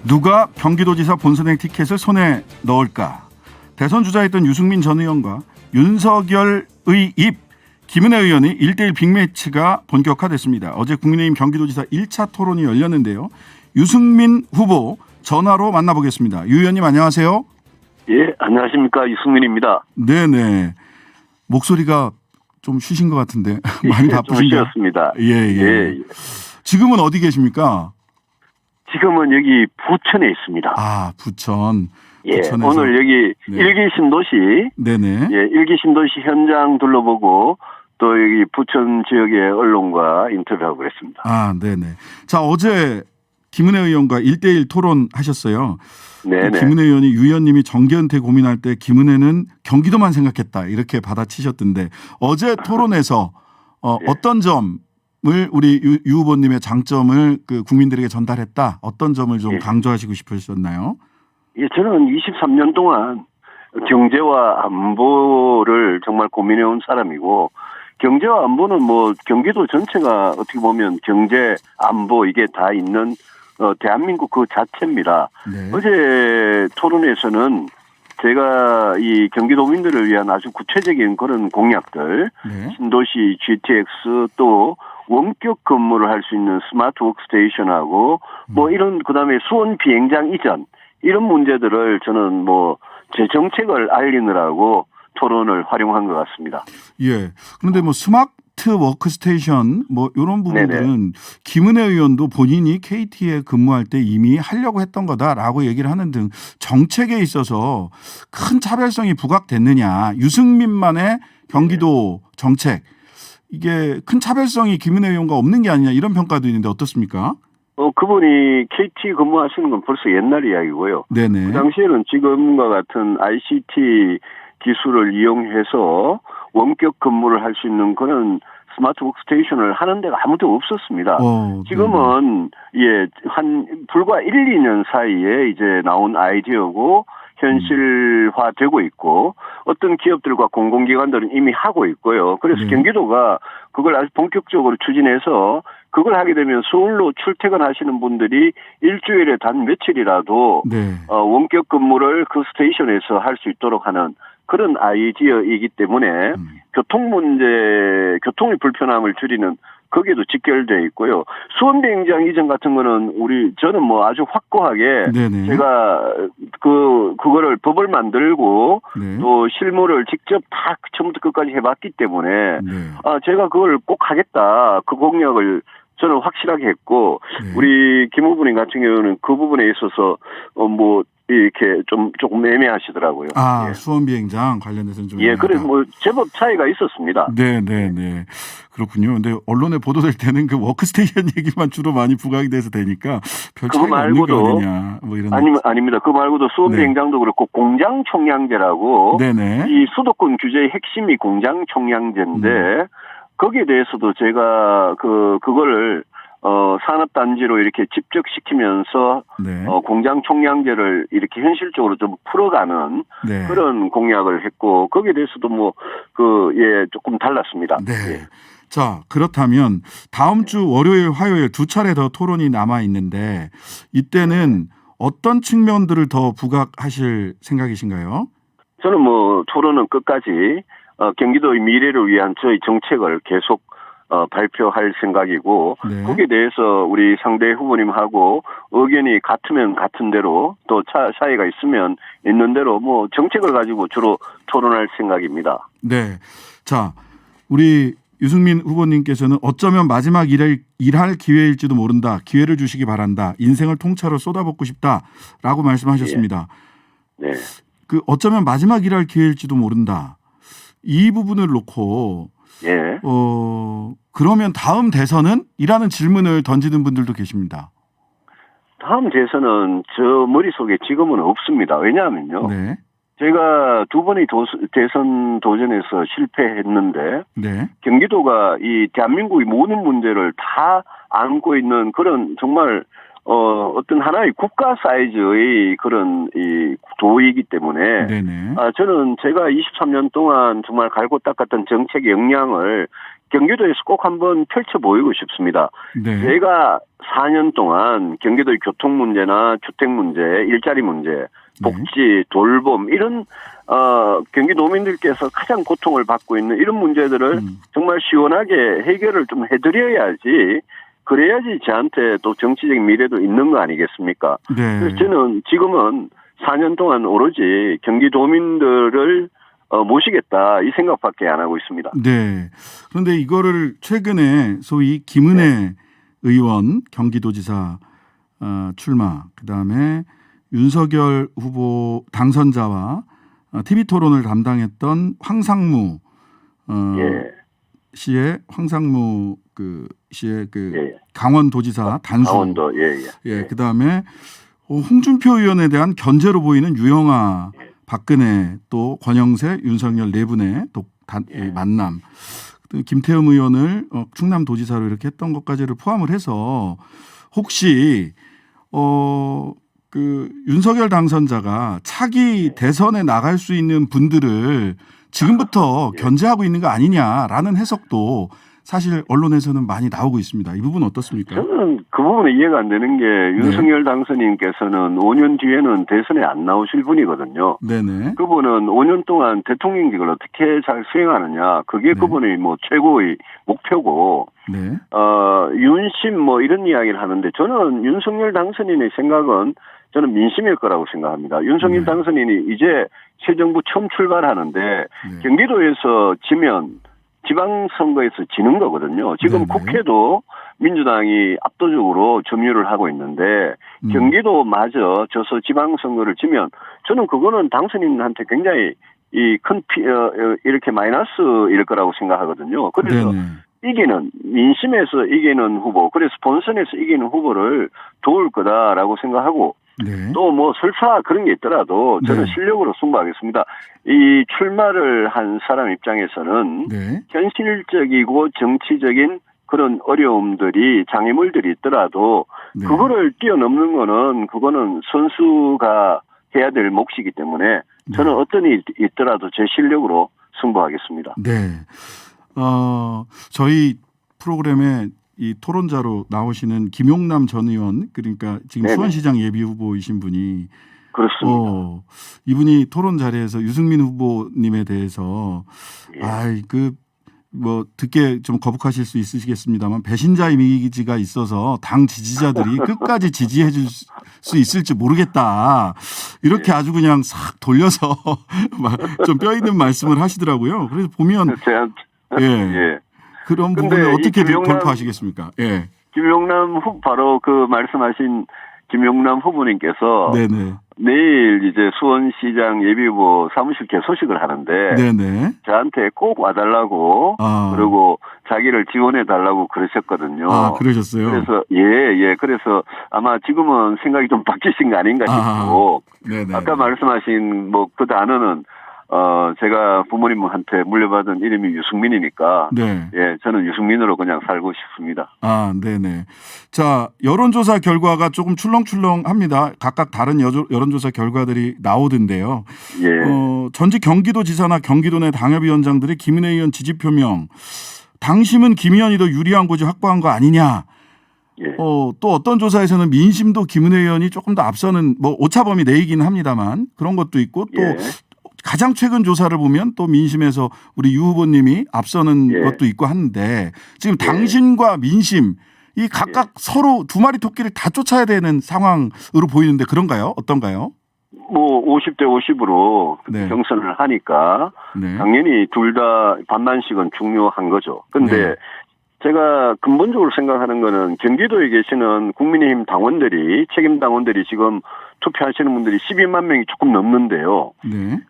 누가 경기도지사 본선행 티켓을 손에 넣을까? 대선 주자였던 유승민 전 의원과 윤석열의 입 김은혜 의원이 1대1 빅매치가 본격화됐습니다. 어제 국민의힘 경기도지사 1차 토론이 열렸는데요. 유승민 후보 전화로 만나보겠습니다. 유 의원님 안녕하세요. 예, 안녕하십니까. 유승민입니다. 네네. 목소리가 좀 쉬신 것 같은데 많이 바쁘신가요? 좀 쉬었습니다. 예. 지금은 어디 계십니까? 지금은 여기 부천에 있습니다. 아, 부천. 예, 부천에서. 오늘 여기 네. 일기신도시, 네네. 예, 일기신도시 현장 둘러보고 또 여기 부천 지역의 언론과 인터뷰하고 그랬습니다. 아, 네네. 자, 어제 김은혜 의원과 1대1 토론하셨어요. 네네. 김은혜 의원이 유 의원님이 정계은퇴 고민할 때 김은혜는 경기도만 생각했다 이렇게 받아치셨던데 어제 토론에서 예. 어떤 점을 우리 유 후보님의 장점을 그 국민들에게 전달했다. 어떤 점을 좀 예. 강조하시고 싶으셨나요? 예, 저는 23년 동안 경제와 안보를 정말 고민해온 사람이고 경제와 안보는 뭐 경기도 전체가 어떻게 보면 경제, 안보 이게 다 있는 대한민국 그 자체입니다. 네. 어제 토론에서는 제가 이 경기도민들을 위한 아주 구체적인 그런 공약들, 네. 신도시 GTX 또 원격 근무를 할 수 있는 스마트 워크스테이션하고 뭐 이런 그다음에 수원 비행장 이전 이런 문제들을 저는 뭐 제 정책을 알리느라고 토론을 활용한 것 같습니다. 예. 그런데 뭐 스마트 워크스테이션 뭐 이런 부분들은 네네. 김은혜 의원도 본인이 KT에 근무할 때 이미 하려고 했던 거다라고 얘기를 하는 등 정책에 있어서 큰 차별성이 부각됐느냐. 유승민만의 경기도 정책. 이게 큰 차별성이 김은혜 의원과 없는 게 아니냐 이런 평가도 있는데 어떻습니까? 그분이 KT 근무하시는 건 벌써 옛날 이야기고요. 네네. 그 당시에는 지금과 같은 ICT 기술을 이용해서 원격 근무를 할 수 있는 스마트 워크스테이션을 하는 데가 아무도 없었습니다. 지금은 예, 불과 1, 2년 사이에 이제 나온 아이디어고 현실화되고 있고 어떤 기업들과 공공기관들은 이미 하고 있고요. 그래서 경기도가 그걸 아주 본격적으로 추진해서 그걸 하게 되면 서울로 출퇴근하시는 분들이 일주일에 단 며칠이라도 원격 근무를 그 스테이션에서 할 수 있도록 하는 그런 아이디어이기 때문에 교통의 불편함을 줄이는 거기에도 직결되어 있고요. 수원 비행장 이전 같은 거는 저는 뭐 아주 확고하게 제가 그거를 법을 만들고 또 실무를 직접 다 처음부터 끝까지 해봤기 때문에 제가 그걸 꼭 하겠다. 그 공약을 저는 확실하게 했고 우리 김 후보님 같은 경우는 그 부분에 있어서 뭐 이렇게 조금 애매하시더라고요. 아, 예. 수원 비행장 관련해서는 좀 예, 그래 뭐 제법 차이가 있었습니다. 네. 그렇군요. 근데 언론에 보도될 때는 그 워크스테이션 얘기만 주로 많이 부각이 돼서 되니까 별 차이가 없는 거 아니냐. 뭐 이런. 아닙니다. 그 말고도 수원 비행장도 그렇고 공장 총량제라고 이 수도권 규제의 핵심이 공장 총량제인데 거기에 대해서도 제가 그거를 산업단지로 이렇게 집적시키면서 공장 총량제를 이렇게 현실적으로 좀 풀어가는 그런 공약을 했고 거기에 대해서도 조금 달랐습니다. 네. 자, 그렇다면 다음 주 월요일, 화요일 두 차례 더 토론이 남아 있는데 이때는 어떤 측면들을 더 부각하실 생각이신가요? 저는 토론은 끝까지 경기도의 미래를 위한 저희 정책을 계속 발표할 생각이고 거기에 대해서 우리 상대 후보님하고 의견이 같으면 같은 대로 또 차이가 있으면 있는 대로 정책을 가지고 주로 토론할 생각입니다. 네. 자, 우리 유승민 후보님께서는 어쩌면 마지막 일할 기회일지도 모른다. 기회를 주시기 바란다. 인생을 통째로 쏟아붓고 싶다라고 말씀하셨습니다. 네. 그 어쩌면 마지막 일할 기회일지도 모른다. 이 부분을 놓고 그러면 다음 대선은? 이라는 질문을 던지는 분들도 계십니다. 다음 대선은 저 머릿속에 지금은 없습니다. 왜냐하면요. 제가 두 번의 대선 도전에서 실패했는데 경기도가 이 대한민국의 모든 문제를 다 안고 있는 그런 정말 어떤 하나의 국가 사이즈의 그런 이 도이기 때문에 네네. 저는 제가 23년 동안 정말 갈고 닦았던 정책의 역량을 경기도에서 꼭 한번 펼쳐 보이고 싶습니다. 네. 제가 4년 동안 경기도의 교통 문제나 주택 문제, 일자리 문제, 복지, 돌봄 이런 경기도민들께서 가장 고통을 받고 있는 이런 문제들을 정말 시원하게 해결을 좀 해드려야지. 그래야지 저한테 또 정치적인 미래도 있는 거 아니겠습니까? 네. 그래서 저는 지금은 4년 동안 오로지 경기도민들을 모시겠다 이 생각밖에 안 하고 있습니다. 네. 그런데 이거를 최근에 소위 김은혜 의원 경기도지사 출마, 그다음에 윤석열 후보 당선자와 TV 토론을 담당했던 황상무 씨의 강원도지사 단수. 강원도 그다음에 홍준표 의원에 대한 견제로 보이는 유영아, 박근혜, 또 권영세, 윤석열 네 분의 만남. 김태흠 의원을 충남도지사로 이렇게 했던 것까지를 포함을 해서 혹시 그 윤석열 당선자가 차기 대선에 나갈 수 있는 분들을 지금부터 견제하고 있는 거 아니냐라는 해석도 사실 언론에서는 많이 나오고 있습니다. 이 부분 어떻습니까? 저는 그 부분은 이해가 안 되는 게 윤석열 당선인께서는 5년 뒤에는 대선에 안 나오실 분이거든요. 네네. 그분은 5년 동안 대통령직을 어떻게 잘 수행하느냐, 그게 그분의 뭐 최고의 목표고, 윤심 뭐 이런 이야기를 하는데 저는 윤석열 당선인의 생각은 저는 민심일 거라고 생각합니다. 윤석열 당선인이 이제 새 정부 처음 출발하는데 경기도에서 지면 지방선거에서 지는 거거든요. 지금 국회도 민주당이 압도적으로 점유를 하고 있는데 경기도마저 져서 지방선거를 지면 저는 그거는 당선인한테 굉장히 이렇게 마이너스일 거라고 생각하거든요. 그래서 민심에서 이기는 후보, 그래서 본선에서 이기는 후보를 도울 거다라고 생각하고 또 뭐 설사 그런 게 있더라도 저는 실력으로 승부하겠습니다. 이 출마를 한 사람 입장에서는 현실적이고 정치적인 그런 어려움들이 장애물들이 있더라도 그거를 뛰어넘는 거는 그거는 선수가 해야 될 몫이기 때문에 저는 어떤 일이 있더라도 제 실력으로 승부하겠습니다. 네. 저희 프로그램에 이 토론자로 나오시는 김용남 전 의원, 그러니까 지금 수원시장 예비 후보이신 분이 그렇습니다. 이분이 토론 자리에서 유승민 후보님에 대해서 뭐 듣게 좀 거북하실 수 있으시겠습니다만 배신자 이미지가 있어서 당 지지자들이 끝까지 지지해 줄 수 있을지 모르겠다. 이렇게 아주 그냥 싹 돌려서 좀 뼈 있는 말씀을 하시더라고요. 그래서 보면 그런 부분을 어떻게 돌파하시겠습니까? 김용남 바로 그 말씀하신 김용남 후보님께서 내일 이제 수원시장 예비후보 사무실 개소식을 하는데 저한테 꼭 와달라고 그리고 자기를 지원해 달라고 그러셨거든요. 그러셨어요? 그래서 그래서 아마 지금은 생각이 좀 바뀌신 거 아닌가 싶고 아까 말씀하신 뭐 그 단어는 제가 부모님한테 물려받은 이름이 유승민이니까 저는 유승민으로 그냥 살고 싶습니다. 네네. 자, 여론조사 결과가 조금 출렁출렁합니다. 각각 다른 여론조사 결과들이 나오던데요. 전직 경기도지사나 경기도 내 당협위원장들이 김은혜 의원 지지 표명, 당심은 김 의원이 더 유리한 곳이 확보한 거 아니냐. 또 어떤 조사에서는 민심도 김은혜 의원이 조금 더 앞서는 뭐 오차범위 내이긴 합니다만 그런 것도 있고 또 가장 최근 조사를 보면 또 민심에서 우리 유 후보님이 앞서는 것도 있고 하는데 지금 당신과 민심 이 각각 서로 두 마리 토끼를 다 쫓아야 되는 상황으로 보이는데 그런가요? 어떤가요? 뭐 50대 50으로 경선을 하니까 당연히 둘 다 반반씩은 중요한 거죠. 근데 제가 근본적으로 생각하는 거는 경기도에 계시는 국민의힘 당원들이 책임 당원들이 지금 투표하시는 분들이 12만 명이 조금 넘는데요.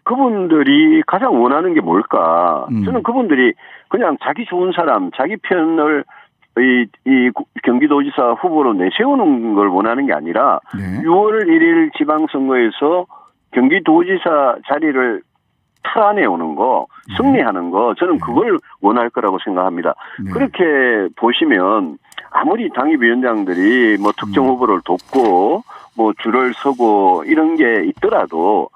그분들이 가장 원하는 게 뭘까? 저는 그분들이 그냥 자기 좋은 사람, 자기 편을 이 경기도지사 후보로 내세우는 걸 원하는 게 아니라 6월 1일 지방선거에서 경기도지사 자리를 탈환해오는 거, 승리하는 거, 저는 그걸 원할 거라고 생각합니다. 그렇게 보시면 아무리 당협위원장들이 뭐 특정 후보를 돕고 뭐 줄을 서고 이런 게 있더라도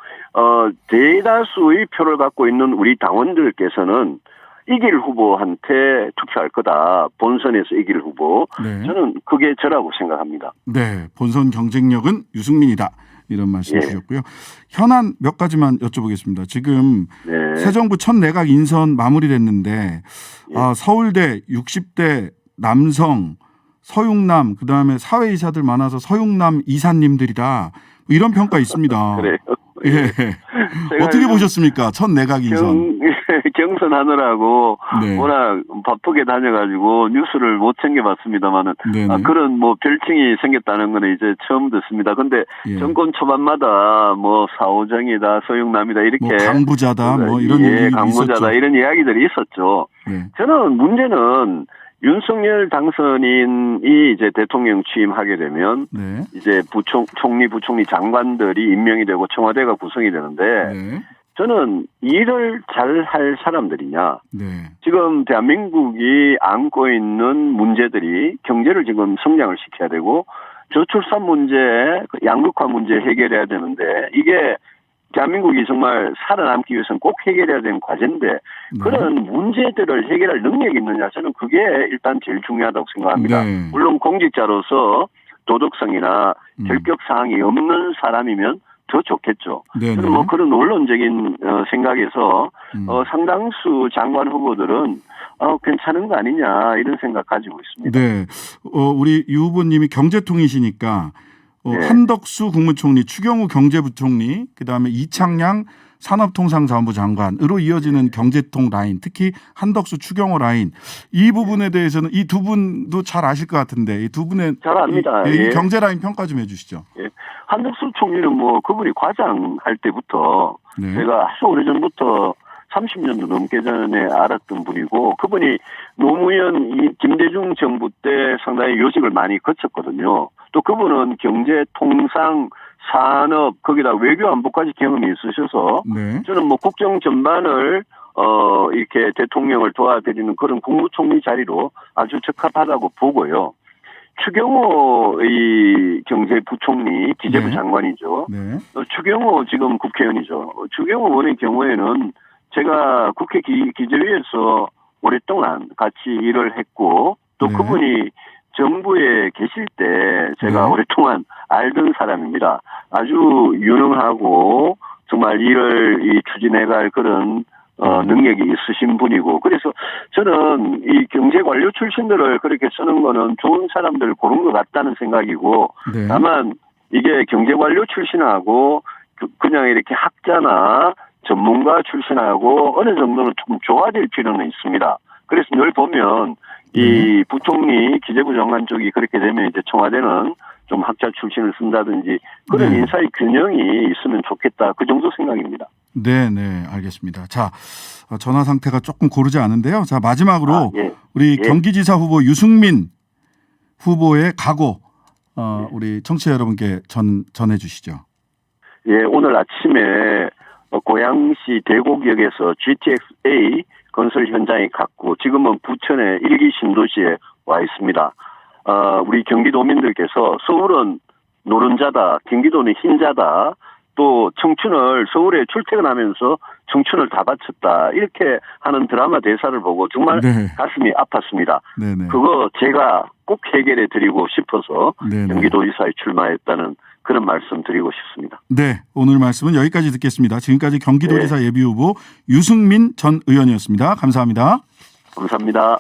대다수의 표를 갖고 있는 우리 당원들께서는 이길 후보한테 투표할 거다. 본선에서 이길 후보. 네. 저는 그게 저라고 생각합니다. 네, 본선 경쟁력은 유승민이다. 이런 말씀 예. 주셨고요. 현안 몇 가지만 여쭤보겠습니다. 지금 네. 새 정부 첫 내각 인선 마무리됐는데 예. 서울대 60대 남성 서육남 그다음에 사회이사들 많아서 서육남 이사님들이다. 뭐 이런 평가 있습니다. 그래요. 예. 어떻게 보셨습니까? 첫 내각 인선. 경선하느라고 네. 워낙 바쁘게 다녀가지고 뉴스를 못 챙겨봤습니다만은 그런 뭐 별칭이 생겼다는 거는 이제 처음 듣습니다. 근데 예. 정권 초반마다 뭐 사오정이다, 서육남이다 이렇게 뭐 강부자다, 뭐 이런 얘기 강부자다 있었죠. 이런 이야기들이 있었죠. 네. 저는 문제는 윤석열 당선인이 이제 대통령 취임하게 되면 네. 이제 총리, 부총리, 장관들이 임명이 되고 청와대가 구성이 되는데 네. 저는 일을 잘할 사람들이냐. 네. 지금 대한민국이 안고 있는 문제들이 경제를 지금 성장을 시켜야 되고 저출산 문제, 양극화 문제 해결해야 되는데 이게 대한민국이 정말 살아남기 위해서는 꼭 해결해야 되는 과제인데 그런 문제들을 해결할 능력이 있느냐 저는 그게 일단 제일 중요하다고 생각합니다. 네. 물론 공직자로서 도덕성이나 결격 사항이 없는 사람이면 더 좋겠죠. 네네. 저는 뭐 그런 원론적인 생각에서 상당수 장관 후보들은 괜찮은 거 아니냐 이런 생각 가지고 있습니다. 네, 우리 유 후보님이 경제통이시니까 네. 한덕수 국무총리, 추경호 경제부총리, 그다음에 이창양 산업통상자원부 장관으로 이어지는 경제통 라인, 특히 한덕수, 추경호 라인 이 부분에 대해서는 이 두 분도 잘 아실 것 같은데 이 두 분의 잘 압니다. 이 경제 라인 평가 좀 해주시죠. 예. 한덕수 총리는 뭐 그분이 과장 할 때부터 네. 제가 아주 오래전부터 30년도 넘게 전에 알았던 분이고 그분이 노무현 김대중 정부 때 상당히 요직을 많이 거쳤거든요. 또 그분은 경제, 통상, 산업 거기다 외교 안보까지 경험이 있으셔서 네. 저는 뭐 국정 전반을 이렇게 대통령을 도와드리는 그런 국무총리 자리로 아주 적합하다고 보고요. 추경호 이 경제부총리 기재부 네. 장관이죠. 네. 추경호 지금 국회의원이죠. 추경호 의원의 경우에는 제가 국회 기재위에서 오랫동안 같이 일을 했고 또 네. 그분이 정부에 계실 때 제가 네. 오랫동안 알던 사람입니다. 아주 유능하고 정말 일을 추진해갈 그런 능력이 있으신 분이고 그래서 저는 이 경제관료 출신들을 그렇게 쓰는 거는 좋은 사람들 고른 것 같다는 생각이고 네. 다만 이게 경제관료 출신하고 그냥 이렇게 학자나 전문가 출신하고 어느 정도는 좀 좋아질 필요는 있습니다. 그래서 늘 보면 이 부총리 기재부 장관 쪽이 그렇게 되면 이제 청와대는 좀 학자 출신을 쓴다든지 그런 네. 인사의 균형이 있으면 좋겠다. 그 정도 생각입니다. 네, 네, 알겠습니다. 자, 전화 상태가 조금 고르지 않은데요. 자, 마지막으로 예. 우리 예. 경기지사 후보 유승민 후보의 각오 우리 청취자 여러분께 전해 주시죠. 예, 오늘 아침에 고양시 대곡역에서 GTX-A 건설 현장에 갔고 지금은 부천의 일기 신도시에 와 있습니다. 우리 경기도민들께서 서울은 노른자다, 경기도는 흰자다, 또 청춘을 서울에 출퇴근하면서 청춘을 다 바쳤다 이렇게 하는 드라마 대사를 보고 정말 네. 가슴이 아팠습니다. 네네. 그거 제가 꼭 해결해 드리고 싶어서 네네. 경기도지사에 출마했다는 그런 말씀 드리고 싶습니다. 네, 오늘 말씀은 여기까지 듣겠습니다. 지금까지 경기도지사 예비후보 유승민 전 의원이었습니다. 감사합니다. 감사합니다.